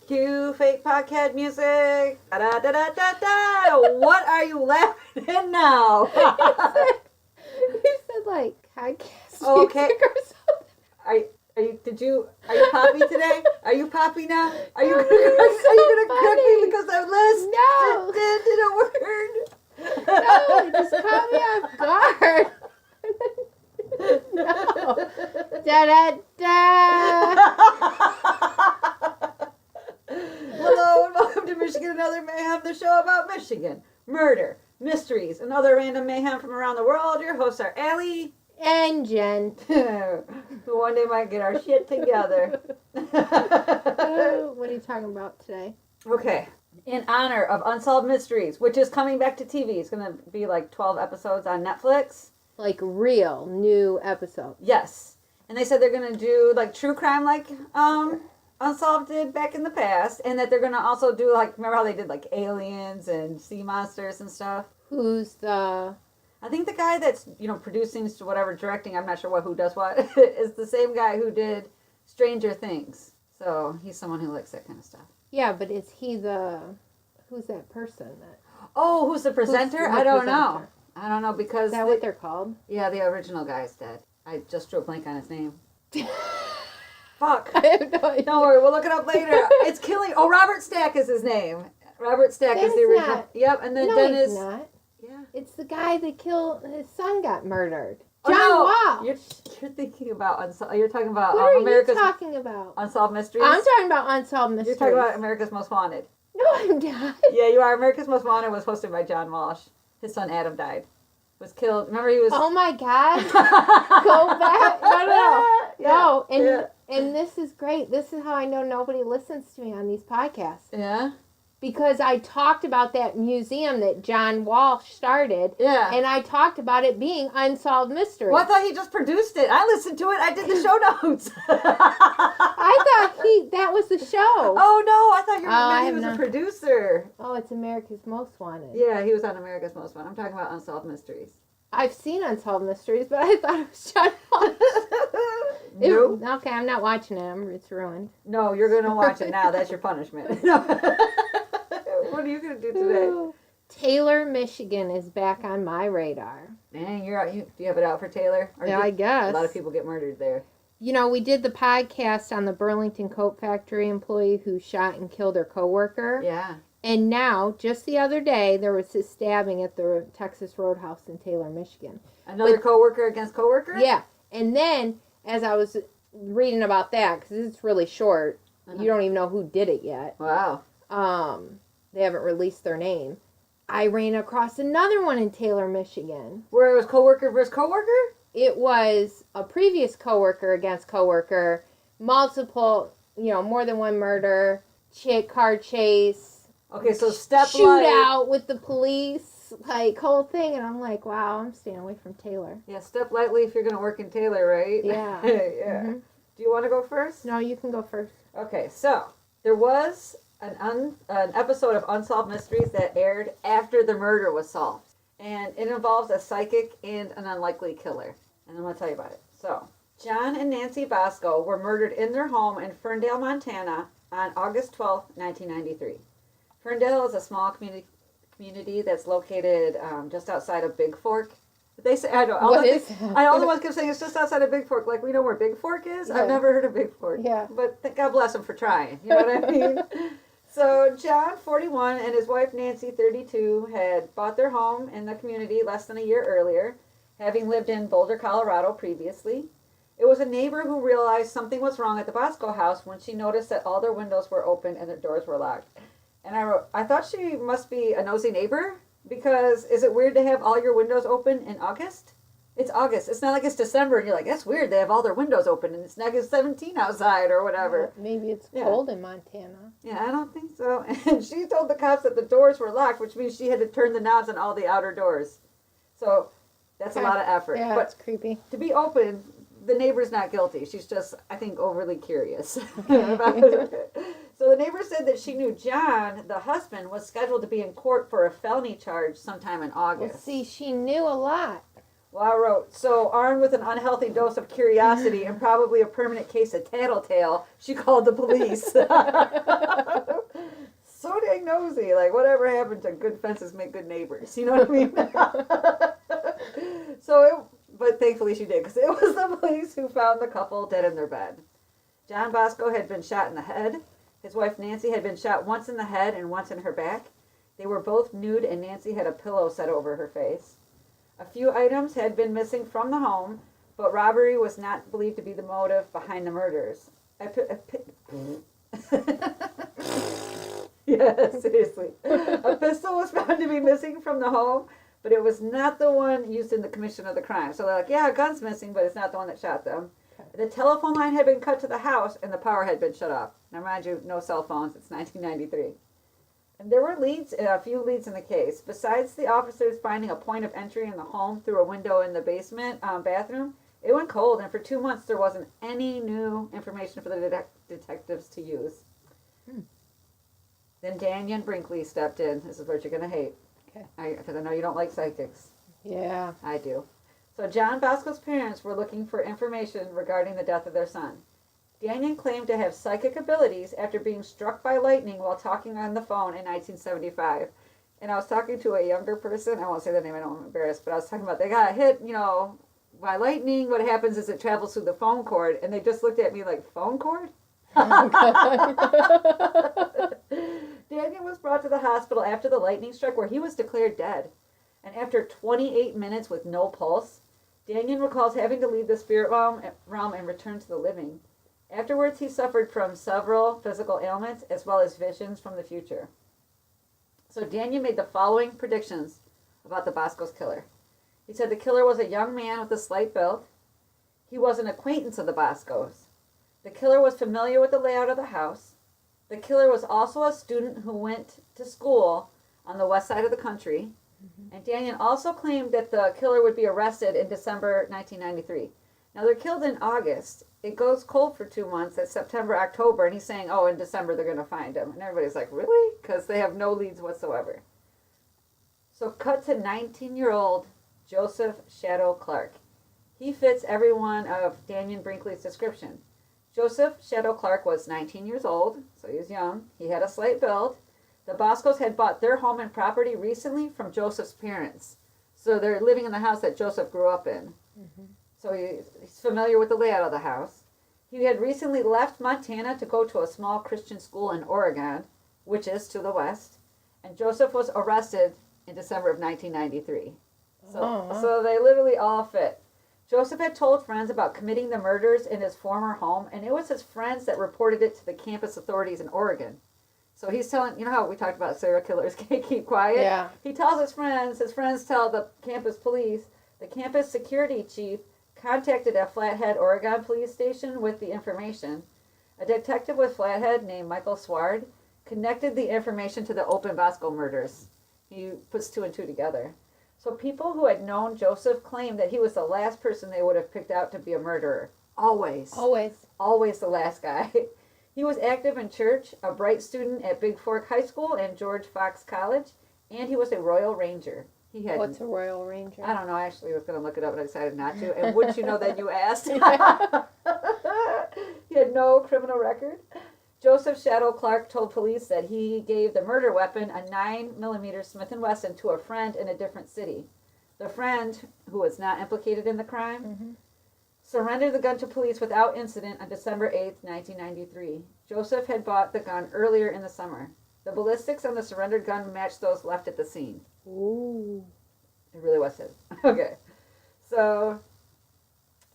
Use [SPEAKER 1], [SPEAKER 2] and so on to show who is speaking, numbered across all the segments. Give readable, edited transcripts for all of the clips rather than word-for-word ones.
[SPEAKER 1] Cue fake podcast music. Da da da da da da. What are you laughing at now?
[SPEAKER 2] You said like podcast
[SPEAKER 1] Okay.
[SPEAKER 2] music or something.
[SPEAKER 1] Are you poppy today? Are you poppy now? Are you
[SPEAKER 2] Oh,
[SPEAKER 1] gonna
[SPEAKER 2] it's so
[SPEAKER 1] correct
[SPEAKER 2] funny.
[SPEAKER 1] me because I list
[SPEAKER 2] No.
[SPEAKER 1] didn't work?
[SPEAKER 2] No, it just caught me off guard. No. Da da da.
[SPEAKER 1] Hello and welcome to Michigan Another Mayhem, the show about Michigan, murder, mysteries, and other random mayhem from around the world. Your hosts are Allie
[SPEAKER 2] And Jen.
[SPEAKER 1] who one day might get our shit together.
[SPEAKER 2] What are you talking about today?
[SPEAKER 1] Okay. In honor of Unsolved Mysteries, which is coming back to TV. It's going to be like 12 episodes on Netflix.
[SPEAKER 2] Like real new episode.
[SPEAKER 1] Yes. And they said they're going to do like true crime like Unsolved did back in the past. And that they're going to also do like, remember how they did like aliens and sea monsters and stuff?
[SPEAKER 2] Who's the...
[SPEAKER 1] I think the guy that's, producing, whatever, directing, I'm not sure who does what, is the same guy who did Stranger Things. So he's someone who likes that kind of stuff.
[SPEAKER 2] Yeah, but is he the... Who's that person?
[SPEAKER 1] Oh, who's the presenter? I don't know. I don't know because...
[SPEAKER 2] Is that what they're called?
[SPEAKER 1] Yeah, the original guy's dead. I just drew a blank on his name. Fuck.
[SPEAKER 2] I have no idea.
[SPEAKER 1] Don't worry, we'll look it up later. It's killing... Oh, Robert Stack is his name. Robert Stack is the original...
[SPEAKER 2] Not.
[SPEAKER 1] Yep, and then
[SPEAKER 2] No,
[SPEAKER 1] Dennis...
[SPEAKER 2] he's not.
[SPEAKER 1] Yeah.
[SPEAKER 2] It's the guy that killed... His son got murdered.
[SPEAKER 1] Oh,
[SPEAKER 2] John
[SPEAKER 1] no.
[SPEAKER 2] Walsh.
[SPEAKER 1] You're thinking about... You're talking about
[SPEAKER 2] What are
[SPEAKER 1] America's...
[SPEAKER 2] you talking about?
[SPEAKER 1] Unsolved Mysteries?
[SPEAKER 2] I'm talking about Unsolved Mysteries.
[SPEAKER 1] You're talking about America's Most Wanted.
[SPEAKER 2] No, I'm not.
[SPEAKER 1] Yeah, you are. America's Most Wanted was hosted by John Walsh. His son Adam died. Was killed. Remember he was...
[SPEAKER 2] Oh my God. Go back. No. And this is great. This is how I know nobody listens to me on these podcasts.
[SPEAKER 1] Yeah?
[SPEAKER 2] Because I talked about that museum that John Walsh started.
[SPEAKER 1] Yeah.
[SPEAKER 2] And I talked about it being Unsolved Mysteries.
[SPEAKER 1] Well, I thought he just produced it. I listened to it. I did the show notes.
[SPEAKER 2] I thought that was the show.
[SPEAKER 1] Oh, no. I thought you
[SPEAKER 2] I
[SPEAKER 1] he was
[SPEAKER 2] have
[SPEAKER 1] a
[SPEAKER 2] not-
[SPEAKER 1] producer.
[SPEAKER 2] Oh, it's America's Most Wanted.
[SPEAKER 1] Yeah, he was on America's Most Wanted. I'm talking about Unsolved Mysteries.
[SPEAKER 2] I've seen Unsolved Mysteries, but I thought it was John Walsh.
[SPEAKER 1] No.
[SPEAKER 2] Okay, I'm not watching it. It's ruined.
[SPEAKER 1] No, you're going to watch it now. That's your punishment. What are you going to do today?
[SPEAKER 2] Taylor, Michigan is back on my radar.
[SPEAKER 1] Man, you're out. Do you have it out for Taylor? Or
[SPEAKER 2] Yeah, I guess.
[SPEAKER 1] A lot of people get murdered there.
[SPEAKER 2] You know, we did the podcast on the Burlington Coat Factory employee who shot and killed her coworker.
[SPEAKER 1] Yeah.
[SPEAKER 2] And now, just the other day, there was a stabbing at the Texas Roadhouse in Taylor, Michigan.
[SPEAKER 1] Another coworker against coworker?
[SPEAKER 2] Yeah. And then, as I was reading about that, because it's really short, you don't even know who did it yet.
[SPEAKER 1] Wow.
[SPEAKER 2] They haven't released their name. I ran across another one in Taylor, Michigan.
[SPEAKER 1] Where it was coworker versus coworker?
[SPEAKER 2] It was a previous coworker against coworker, multiple, more than one murder, car chase.
[SPEAKER 1] Okay, so step
[SPEAKER 2] shootout with the police, whole thing. And I'm like, wow, I'm staying away from Taylor.
[SPEAKER 1] Yeah, step lightly if you're going to work in Taylor, right?
[SPEAKER 2] Yeah.
[SPEAKER 1] Yeah.
[SPEAKER 2] Mm-hmm.
[SPEAKER 1] Do you want to go first?
[SPEAKER 2] No, you can go first.
[SPEAKER 1] Okay, so there was an episode of Unsolved Mysteries that aired after the murder was solved. And it involves a psychic and an unlikely killer. And I'm going to tell you about it. So, John and Nancy Bosco were murdered in their home in Ferndale, Montana on August 12, 1993. Ferndale is a small community that's located just outside of Big Fork. They say, I know, all the ones keep saying it's just outside of Big Fork. Like, we know where Big Fork is? Yeah. I've never heard of Big Fork.
[SPEAKER 2] Yeah.
[SPEAKER 1] But God bless them for trying. You know what I mean? So, John, 41, and his wife, Nancy, 32, had bought their home in the community less than a year earlier, having lived in Boulder, Colorado previously. It was a neighbor who realized something was wrong at the Bosco house when she noticed that all their windows were open and their doors were locked. And I thought she must be a nosy neighbor, because is it weird to have all your windows open in August? It's August. It's not like it's December and you're like, that's weird. They have all their windows open and it's negative 17 outside or whatever.
[SPEAKER 2] Maybe it's cold in Montana.
[SPEAKER 1] Yeah, I don't think so. And she told the cops that the doors were locked, which means she had to turn the knobs on all the outer doors. So that's a lot of effort.
[SPEAKER 2] Yeah,
[SPEAKER 1] but
[SPEAKER 2] it's creepy.
[SPEAKER 1] To be open, the neighbor's not guilty. She's just, I think, overly curious about it. So the neighbor said that she knew John, the husband, was scheduled to be in court for a felony charge sometime in August.
[SPEAKER 2] Well, see, she knew a lot.
[SPEAKER 1] Well, I wrote, so armed with an unhealthy dose of curiosity and probably a permanent case of tattletale, she called the police. Susie. Like, whatever happened to good fences make good neighbors? You know what I mean? But thankfully she did, because it was the police who found the couple dead in their bed. John Bosco had been shot in the head. His wife Nancy had been shot once in the head and once in her back. They were both nude, and Nancy had a pillow set over her face. A few items had been missing from the home, but robbery was not believed to be the motive behind the murders. Yeah, seriously. A pistol was found to be missing from the home, but it was not the one used in the commission of the crime. So they're like, yeah, a gun's missing, but it's not the one that shot them. The telephone line had been cut to the house, and the power had been shut off. Now, mind you, no cell phones. It's 1993. And there were a few leads in the case. Besides the officers finding a point of entry in the home through a window in the basement bathroom, it went cold, and for 2 months there wasn't any new information for the detectives to use. Then Daniel Brinkley stepped in. This is what you're going to hate.
[SPEAKER 2] Okay.
[SPEAKER 1] Because I know you don't like psychics.
[SPEAKER 2] Yeah.
[SPEAKER 1] I do. So John Bosco's parents were looking for information regarding the death of their son. Daniel claimed to have psychic abilities after being struck by lightning while talking on the phone in 1975. And I was talking to a younger person. I won't say the name, I don't want to embarrass, but I was talking about they got hit, by lightning. What happens is it travels through the phone cord. And they just looked at me like, phone cord? Daniel was brought to the hospital after the lightning struck, where he was declared dead. And after 28 minutes with no pulse, Daniel recalls having to leave the spirit realm and return to the living. Afterwards, he suffered from several physical ailments as well as visions from the future. So Daniel made the following predictions about the Bosco's killer. He said the killer was a young man with a slight build. He was an acquaintance of the Boscos. The killer was familiar with the layout of the house. The killer was also a student who went to school on the west side of the country. And Daniel also claimed that the killer would be arrested in December 1993. Now, they're killed in August. It goes cold for 2 months. It's September, October, and he's saying, in December they're going to find him. And everybody's like, really? Because they have no leads whatsoever. So cut to 19-year-old Joseph Shadow Clark. He fits every one of Daniel Brinkley's description. Joseph Shadow Clark was 19 years old, so he was young. He had a slight build. The Boscos had bought their home and property recently from Joseph's parents. So they're living in the house that Joseph grew up in. So he's familiar with the layout of the house. He had recently left Montana to go to a small Christian school in Oregon, which is to the west. And Joseph was arrested in December of 1993. So they literally all fit. Joseph had told friends about committing the murders in his former home, and it was his friends that reported it to the campus authorities in Oregon. So he's telling, how we talked about serial killers can't keep quiet?
[SPEAKER 2] Yeah.
[SPEAKER 1] He tells his friends tell the campus police. The campus security chief contacted a Flathead, Oregon police station with the information. A detective with Flathead named Michael Sward connected the information to the Open Bosco murders. He puts 2 and 2 together. So people who had known Joseph claimed that he was the last person they would have picked out to be a murderer. Always the last guy. He was active in church, a bright student at Big Fork High School and George Fox College, and he was a Royal Ranger.
[SPEAKER 2] What's a Royal Ranger?
[SPEAKER 1] I don't know. I actually was going to look it up, but I decided not to. And wouldn't you know that you asked? He had no criminal record. Joseph Shadow Clark told police that he gave the murder weapon, a 9mm Smith & Wesson, to a friend in a different city. The friend, who was not implicated in the crime, surrendered the gun to police without incident on December 8th, 1993. Joseph had bought the gun earlier in the summer. The ballistics on the surrendered gun matched those left at the scene.
[SPEAKER 2] Ooh.
[SPEAKER 1] It really was his. Okay. So,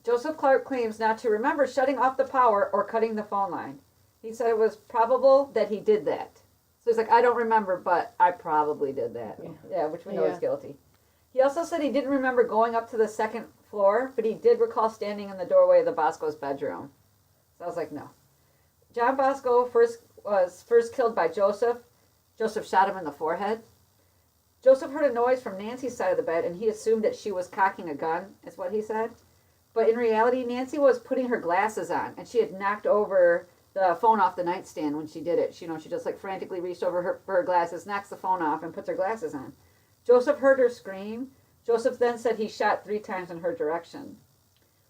[SPEAKER 1] Joseph Clark claims not to remember shutting off the power or cutting the phone line. He said it was probable that he did that. So he's like, I don't remember, but I probably did that. Yeah, which we know is guilty. He also said he didn't remember going up to the second floor, but he did recall standing in the doorway of the Bosco's bedroom. So I was like, no. John Bosco was first killed by Joseph. Joseph shot him in the forehead. Joseph heard a noise from Nancy's side of the bed, and he assumed that she was cocking a gun, is what he said. But in reality, Nancy was putting her glasses on, and she had knocked over the phone off the nightstand when she did it. She just frantically reached over for her glasses, knocks the phone off, and puts her glasses on. Joseph heard her scream. Joseph then said he shot 3 times in her direction.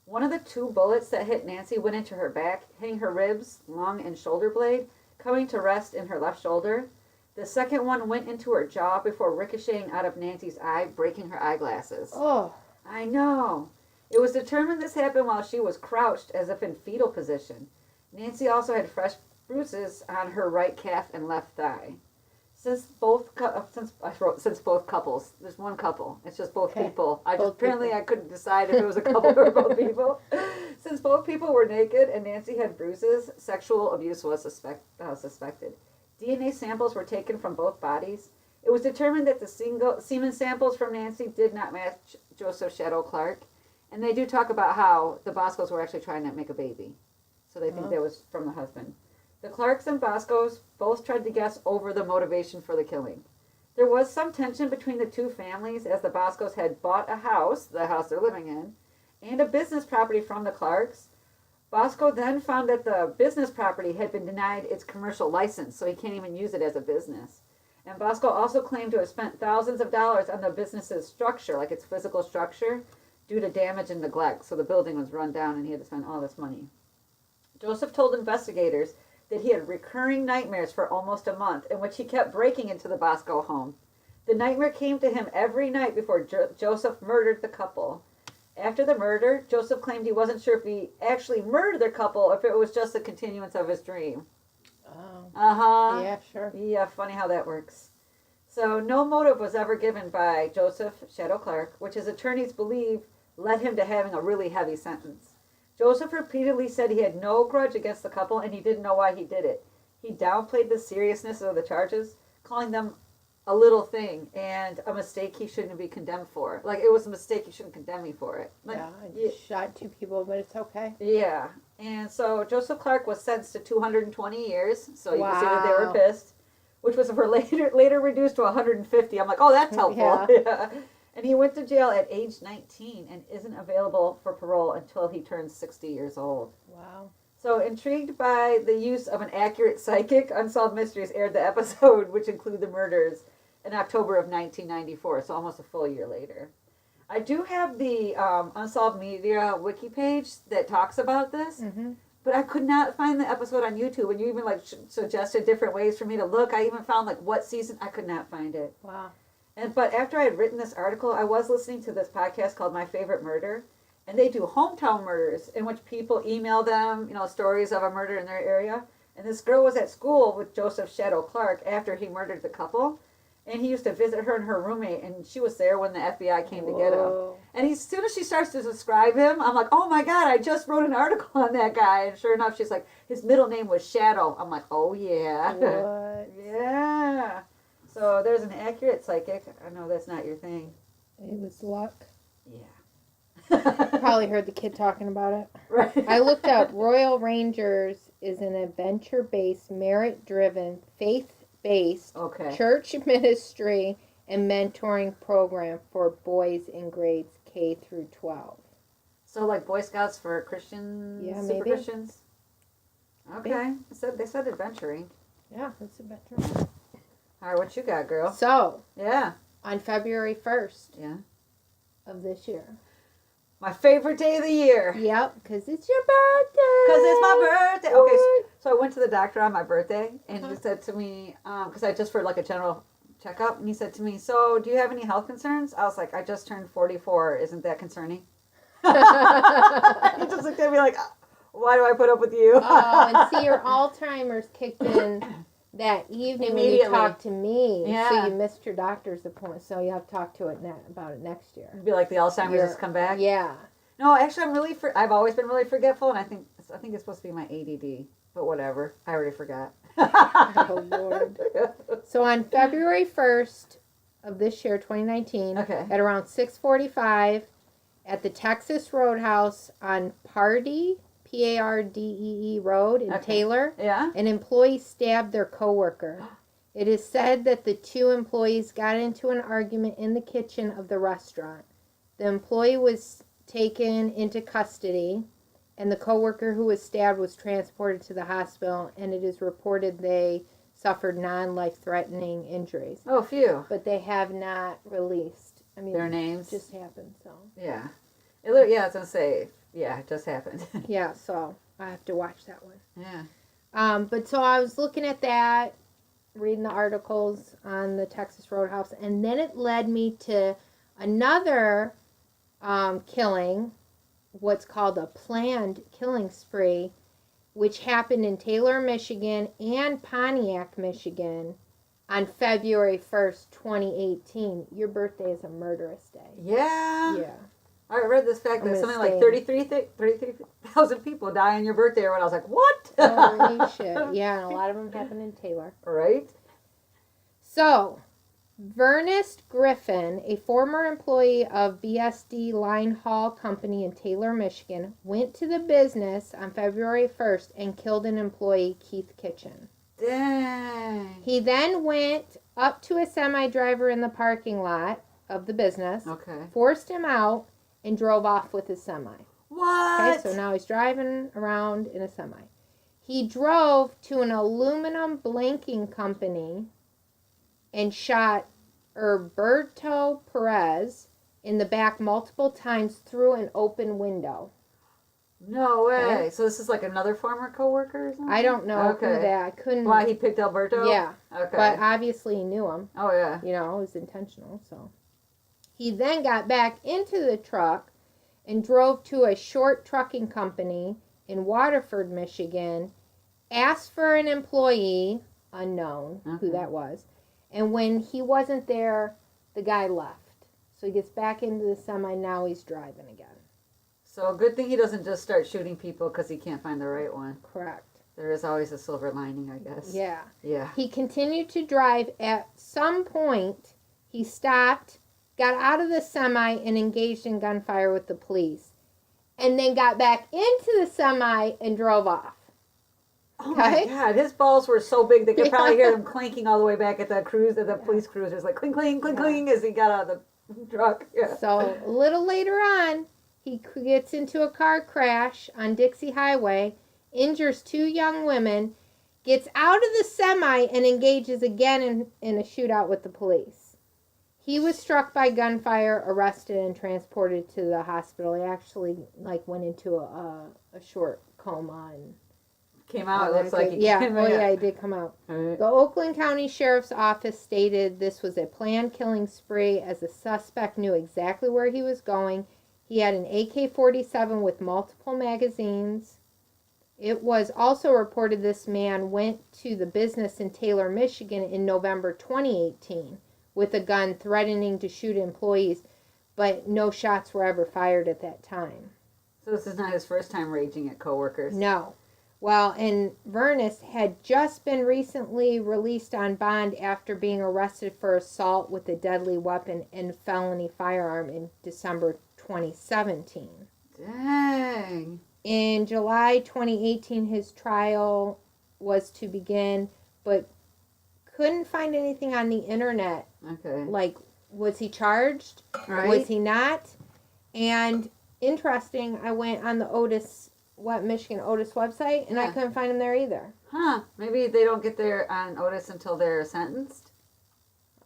[SPEAKER 1] One of the 2 bullets that hit Nancy went into her back, hitting her ribs, lung, and shoulder blade, coming to rest in her left shoulder. The second one went into her jaw before ricocheting out of Nancy's eye, breaking her eyeglasses.
[SPEAKER 2] Oh.
[SPEAKER 1] I know. It was determined this happened while she was crouched as if in fetal position. Nancy also had fresh bruises on her right calf and left thigh. Since both couples, there's one couple. It's just both people. Apparently I couldn't decide if it was a couple or both people. Since both people were naked and Nancy had bruises, sexual abuse was suspected. DNA samples were taken from both bodies. It was determined that the semen samples from Nancy did not match Joseph Shadow Clark, and they do talk about how the Boscos were actually trying to make a baby, so they think that was from the husband. The Clarks and Boscos both tried to guess over the motivation for the killing. There was some tension between the two families as the Boscos had bought a house, the house they're living in, and a business property from the Clarks. Bosco then found that the business property had been denied its commercial license, so he can't even use it as a business. And Bosco also claimed to have spent thousands of dollars on the business's structure, like its physical structure, due to damage and neglect. So the building was run down and he had to spend all this money. Joseph told investigators that he had recurring nightmares for almost a month, in which he kept breaking into the Bosco home. The nightmare came to him every night before Joseph murdered the couple. After the murder, Joseph claimed he wasn't sure if he actually murdered the couple or if it was just a continuance of his dream.
[SPEAKER 2] Oh.
[SPEAKER 1] Uh-huh.
[SPEAKER 2] Yeah, sure.
[SPEAKER 1] Yeah, funny how that works. So no motive was ever given by Joseph Shadow Clark, which his attorneys believe led him to having a really heavy sentence. Joseph repeatedly said he had no grudge against the couple and he didn't know why he did it. He downplayed the seriousness of the charges, calling them a little thing and a mistake he shouldn't be condemned for. Like, it was a mistake, you shouldn't condemn me for it. Like,
[SPEAKER 2] yeah, I shot 2 people, but it's okay.
[SPEAKER 1] Yeah. And so Joseph Clark was sentenced to 220 years, so you can see that they were pissed, which was later reduced to 150. I'm like, oh, that's helpful. Yeah. And he went to jail at age 19 and isn't available for parole until he turns 60 years old.
[SPEAKER 2] Wow.
[SPEAKER 1] So, intrigued by the use of an accurate psychic, Unsolved Mysteries aired the episode, which included the murders, in October of 1994, so almost a full year later. I do have the Unsolved Media wiki page that talks about this, but I could not find the episode on YouTube, and you even suggested different ways for me to look. I even found what season. I could not find it.
[SPEAKER 2] Wow.
[SPEAKER 1] But after I had written this article, I was listening to this podcast called My Favorite Murder, and they do hometown murders in which people email them, stories of a murder in their area. And this girl was at school with Joseph Shadow Clark after he murdered the couple, and he used to visit her and her roommate, and she was there when the FBI came to get him. And as soon as she starts to describe him, I'm like, oh my God, I just wrote an article on that guy. And sure enough, she's like, his middle name was Shadow. I'm like, oh yeah.
[SPEAKER 2] What?
[SPEAKER 1] Yeah. So there's an accurate psychic. I know that's not your thing.
[SPEAKER 2] It was luck.
[SPEAKER 1] Yeah.
[SPEAKER 2] Probably heard the kid talking about it.
[SPEAKER 1] Right.
[SPEAKER 2] I looked up Royal Rangers is an adventure-based, merit-driven, faith-based church ministry and mentoring program for boys in grades K through 12.
[SPEAKER 1] So like Boy Scouts for Christians?
[SPEAKER 2] Yeah,
[SPEAKER 1] super
[SPEAKER 2] maybe.
[SPEAKER 1] Christians? Okay. They said adventuring.
[SPEAKER 2] Yeah, it's adventuring.
[SPEAKER 1] All right, what you got, girl?
[SPEAKER 2] So,
[SPEAKER 1] yeah,
[SPEAKER 2] on February 1st of this year.
[SPEAKER 1] My favorite day of the year.
[SPEAKER 2] Yep, because it's your birthday.
[SPEAKER 1] Because it's my birthday. Okay, so I went to the doctor on my birthday, and he said to me, because I just for a general checkup, and he said to me, so do you have any health concerns? I was like, I just turned 44. Isn't that concerning? He just looked at me like, why do I put up with you?
[SPEAKER 2] And see, your Alzheimer's kicked in that evening when you talked to me.
[SPEAKER 1] Yeah.
[SPEAKER 2] So you missed your doctor's appointment. So you have to talk to it about it next year.
[SPEAKER 1] It'd be like the Alzheimer's has come back.
[SPEAKER 2] Yeah.
[SPEAKER 1] No, actually, I've always been really forgetful, and I think it's supposed to be my ADD. But whatever, I already forgot.
[SPEAKER 2] Oh Lord. So on February 1st of this year, 2019, at around 6:45, at the Texas Roadhouse on Pardee, Pardee Road in Taylor, an employee stabbed their coworker. It is said that the two employees got into an argument in the kitchen of the restaurant. The employee was taken into custody, and the coworker who was stabbed was transported to the hospital, and it is reported they suffered non-life-threatening injuries.
[SPEAKER 1] Oh, phew.
[SPEAKER 2] But they have not released. I mean,
[SPEAKER 1] their names?
[SPEAKER 2] It just happened, so.
[SPEAKER 1] Yeah. I was going to say, yeah, it just happened.
[SPEAKER 2] Yeah, so I have to watch that one.
[SPEAKER 1] Yeah.
[SPEAKER 2] But so I was looking at that, reading the articles on the Texas Roadhouse, and then it led me to another killing, what's called a planned killing spree, which happened in Taylor, Michigan and Pontiac, Michigan on February 1st, 2018. Your birthday is a murderous day.
[SPEAKER 1] Yeah.
[SPEAKER 2] Yeah.
[SPEAKER 1] I read this fact that something like 33,000 people die on your birthday, and I was like, what?
[SPEAKER 2] Holy shit. Yeah, and a lot of them happen in Taylor.
[SPEAKER 1] Right?
[SPEAKER 2] So, Vernest Griffin, a former employee of BSD Line Haul Company in Taylor, Michigan, went to the business on February 1st and killed an employee, Keith Kitchen.
[SPEAKER 1] Dang.
[SPEAKER 2] He then went up to a semi-driver in the parking lot of the business, forced him out, and drove off with his semi.
[SPEAKER 1] What?
[SPEAKER 2] Okay, so now he's driving around in a semi. He drove to an aluminum blanking company and shot Herberto Perez in the back multiple times through an open window.
[SPEAKER 1] No way. Okay. So this is like another former coworker or something?
[SPEAKER 2] I don't know who that. I couldn't.
[SPEAKER 1] Why he picked Alberto?
[SPEAKER 2] Yeah.
[SPEAKER 1] Okay.
[SPEAKER 2] But obviously he knew him.
[SPEAKER 1] Oh, yeah.
[SPEAKER 2] You know, it was intentional, so. He then got back into the truck and drove to a short trucking company in Waterford, Michigan, asked for an employee, unknown who that was, and when he wasn't there, the guy left. So he gets back into the semi, now he's driving again.
[SPEAKER 1] So a good thing he doesn't just start shooting people because he can't find the right one.
[SPEAKER 2] Correct.
[SPEAKER 1] There is always a silver lining, I guess.
[SPEAKER 2] Yeah.
[SPEAKER 1] Yeah.
[SPEAKER 2] He continued to drive. At some point, he stopped, got out of the semi, and engaged in gunfire with the police. And then got back into the semi and drove off.
[SPEAKER 1] Oh my God, his balls were so big they could probably hear them clanking all the way back at the police cruisers, like cling, cling, cling, cling, as he got out of the truck. Yeah.
[SPEAKER 2] So a little later on, he gets into a car crash on Dixie Highway, injures 2 young women, gets out of the semi, and engages again in a shootout with the police. He was struck by gunfire, arrested, and transported to the hospital. He actually went into a short coma and
[SPEAKER 1] came out. It looks like he
[SPEAKER 2] came out. Yeah, he did come out. Right. The Oakland County Sheriff's Office stated this was a planned killing spree as the suspect knew exactly where he was going. He had an AK-47 with multiple magazines. It was also reported this man went to the business in Taylor, Michigan in November 2018 with a gun threatening to shoot employees, but no shots were ever fired at that time.
[SPEAKER 1] So this is not his first time raging at coworkers?
[SPEAKER 2] No. Well, and Vernest had just been recently released on bond after being arrested for assault with a deadly weapon and felony firearm in December 2017.
[SPEAKER 1] Dang.
[SPEAKER 2] In July 2018, his trial was to begin, but couldn't find anything on the internet.
[SPEAKER 1] Okay.
[SPEAKER 2] Like, was he charged?
[SPEAKER 1] Right.
[SPEAKER 2] Was he not? And interesting, I went on the Michigan Otis website, and I couldn't find him there either.
[SPEAKER 1] Huh. Maybe they don't get there on Otis until they're sentenced?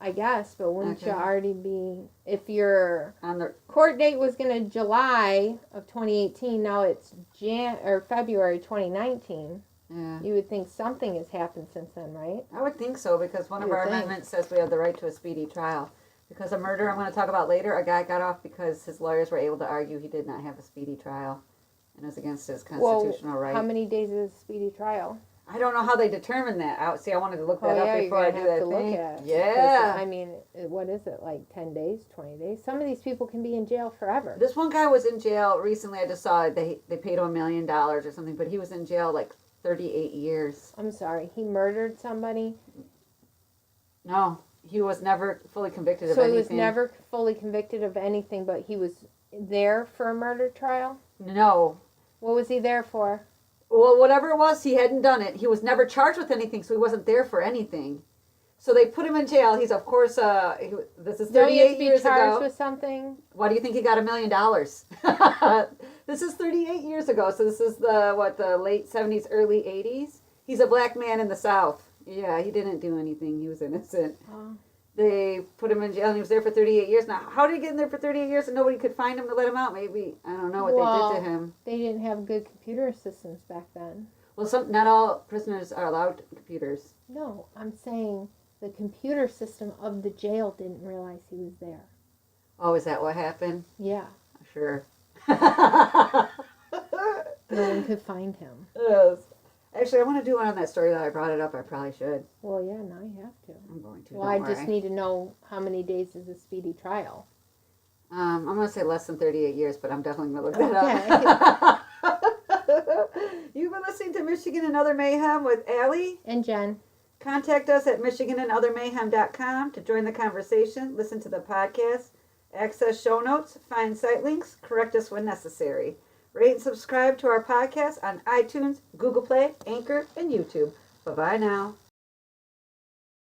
[SPEAKER 2] I guess, but wouldn't you already be, if your
[SPEAKER 1] on the
[SPEAKER 2] court date was going to July of 2018, now it's February 2019.
[SPEAKER 1] Yeah.
[SPEAKER 2] You would think something has happened since then, right?
[SPEAKER 1] I would think so, because one of our amendments says we have the right to a speedy trial. Because a murder I'm going to talk about later, a guy got off because his lawyers were able to argue he did not have a speedy trial. And it was against his constitutional right.
[SPEAKER 2] How many days is a speedy trial?
[SPEAKER 1] I don't know how they determine that. I wanted to look that up before I do that thing.
[SPEAKER 2] Look at it.
[SPEAKER 1] Yeah.
[SPEAKER 2] I mean, what is it, like 10 days, 20 days? Some of these people can be in jail forever.
[SPEAKER 1] This one guy was in jail recently. I just saw they paid him $1 million or something, but he was in jail like 38 years.
[SPEAKER 2] I'm sorry. He murdered somebody?
[SPEAKER 1] No. He was never fully convicted of anything.
[SPEAKER 2] So he was never fully convicted of anything, but he was there for a murder trial?
[SPEAKER 1] No.
[SPEAKER 2] What was he there for?
[SPEAKER 1] Well, whatever it was, he hadn't done it. He was never charged with anything, so he wasn't there for anything. So they put him in jail. He's, of course, this is 38 years ago.
[SPEAKER 2] Don't he have to be charged with something?
[SPEAKER 1] Why do you think he got $1 million? This is 38 years ago, so this is the late 70s, early 80s. He's a black man in the South. Yeah, he didn't do anything. He was innocent.
[SPEAKER 2] Oh.
[SPEAKER 1] They put him in jail, and he was there for 38 years. Now, how did he get in there for 38 years and nobody could find him to let him out? Maybe, I don't know what they did to him.
[SPEAKER 2] They didn't have good computer systems back then.
[SPEAKER 1] Well, not all prisoners are allowed computers.
[SPEAKER 2] No, I'm saying the computer system of the jail didn't realize he was there.
[SPEAKER 1] Oh, is that what happened?
[SPEAKER 2] Yeah.
[SPEAKER 1] Sure.
[SPEAKER 2] No one could find him.
[SPEAKER 1] Yes. Actually, I want to do one on that story that I brought it up. I probably should.
[SPEAKER 2] Well, yeah, now you have to.
[SPEAKER 1] I'm going to.
[SPEAKER 2] Well, I just need to know how many days is a speedy trial.
[SPEAKER 1] I'm going to say less than 38 years, but I'm definitely going to look that up. You've been listening to Michigan and Other Mayhem with Allie
[SPEAKER 2] and Jen.
[SPEAKER 1] Contact us at michiganandothermayhem.com to join the conversation, listen to the podcast, access show notes, find site links, correct us when necessary. Rate and subscribe to our podcast on iTunes, Google Play, Anchor, and YouTube. Bye-bye now.